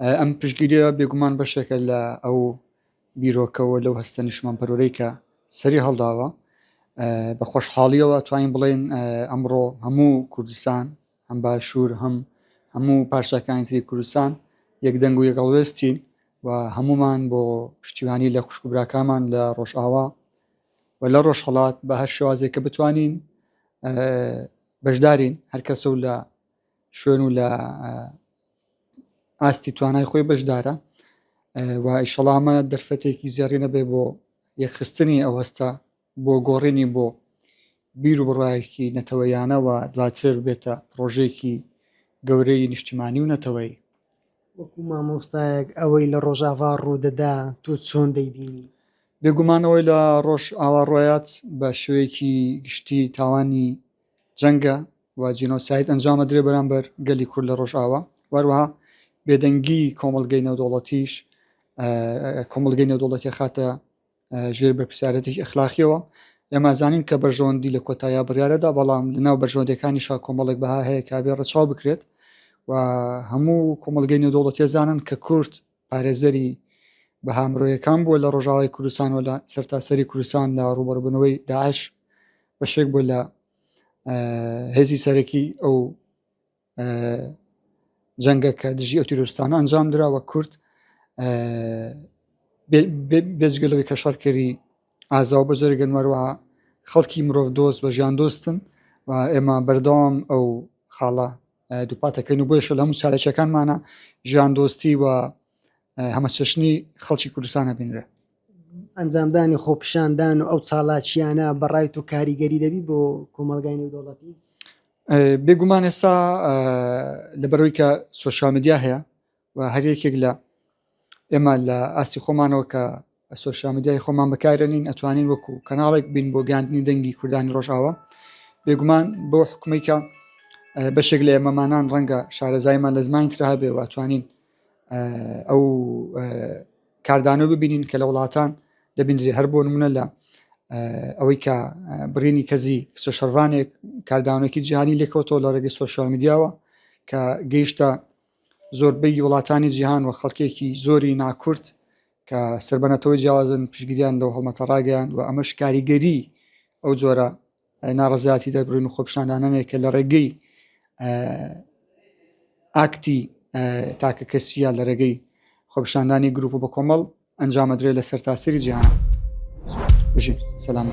ئەم پشتگیریە بێگومان بەشێکە لە ئەو بیرۆکەوە لەو هەستە نیشتمانپەرۆرەی کە سەری هەڵداوە. بە خۆشحاڵیەوە توانین بڵێن ئەمڕۆ هەموو کوردستان هەم باشوور هەموو پارچەکانی تری کوردستان یەکدەنگ و یەکەڵوێستین و هەمومان بۆ پشتیوانی لە خوشکبراکانمان لە ڕۆژئاوا و لە ڕۆژهەڵات بە هەر شێوازێک کە بتوانین بەشدارین هەر کەسە و لە شوێن و لە ئاستی توانای خۆی بەشدارە و ئیشەڵا ئەمە دەرفەتێکی زێڕی نەبێ بۆ یەکخستنی ئەو هەستە بۆ گۆڕینی بۆ بیر و بڕایەکی نەتەوەیانە و دواتر بێتە پرۆژێکی گەورەی نیشتیمانی و نەتەوەی. وەکو مامۆستایەک ئەوەی لە ڕۆژاوا ڕوودەدا تۆ چۆن دەیبینی؟ بێگومانەوەی لە ڕۆژ ئاوا ڕۆیات بە شوەیەکی گشتی تاوانی جەنگە و جینۆساید ئەنجامە درێ بەرامبەر گەلی کورد لە ڕۆژئاوا، وەروەها بێدەنگی کۆمەڵگەی نێودەوڵەتیش کۆمەڵگەی نێودەوڵەتی خاتە ژێر بەرپرسیارەتێکی ئەخلاقیەوە. ئێمە زانین کە بەرژەوەندی لە کۆتاییا بڕیارەدا، بەڵام لەناو بەرژەوەندەکانیشا کۆمەڵێک بەها هەیە کابێ ڕەچاو بکرێت و هەموو کۆمەڵگەی نێودەوڵەتی زانن کە کورد پارێزەری بەها مرۆیەکان بووە لە ڕۆژاوای کوردستان و لە سەرتاسەری کوردستان لە ڕوبەڕووبوونەوەی داعش بەشێک بوو لە هێزی سەرەکی ئەو جەنگە کە دژی ئەو تیرۆریستانە ئەنجام دراوە. کورد بێجگەلەوەی کە شەڕکەری ئازا و بەجێرەگەن وەروەها خەڵکی مرۆڤ دۆست بە ژیان دۆستن و ئێمە بەردەوام ئەو خاڵە دووپاتەکەین و بۆیشە لە هەموو چالەکیەکانمانە ژیان دۆستی و هەمە چەشنی خەڵکی کوردستان هەبینرێ. ئەنجامدانی خۆپشاندان و ئەو چاڵاکیانە بەڕای و کاریگەری دەبی بۆ کۆمەلگای نێودەوڵەتی؟ بێگومان ئێستا لەبەرەوەی کە سۆشیال میدیا هەیە و هەر یەکێک لە ئێمە لە ئاستی خۆمانەوە کە سۆشیال میدیای خۆمان بەکارێنین ئەتوانین وەکو کەناڵێک بین بۆ گەیاندنی دەنگی کوردانی ڕۆژئاوا. بێگومان بۆ حکومەی کە بەشێک لە ئێمەمانان ڕەنگە شارەزایمان لە زمانی تر هەبێ و ئەتوانین ئەو کاردانە ببینین کە لە وڵاتان دەبیندرێ. هەر بۆ نمونە لە ئەوەی کە بڕینی کەزی کچە شەڕوانێک کاردانێکی جیهانی لێکەوتەوە لە ڕێگەی سۆشیال میدیاوە کە گەیشتە زۆربەی وڵاتانی جیهان و خەڵکێکی زۆری ناکورد کە سربەنەتەوەی جیاوازن پشتگیریان لەو هەڵمەتە ڕاگەیان و ئەمەش کاریگەری ئەو جۆرە ناڕەزایەتی دەربڕین و خۆپشاندانانێک کە لە ڕێگەی ئاکتی تاکە کەسیە لە ڕێگەی خۆپشاندانی گروپ و بە کۆمەڵ ئەنجامەدرێت لە سەرتاسەری جیهان. بژین سەلام.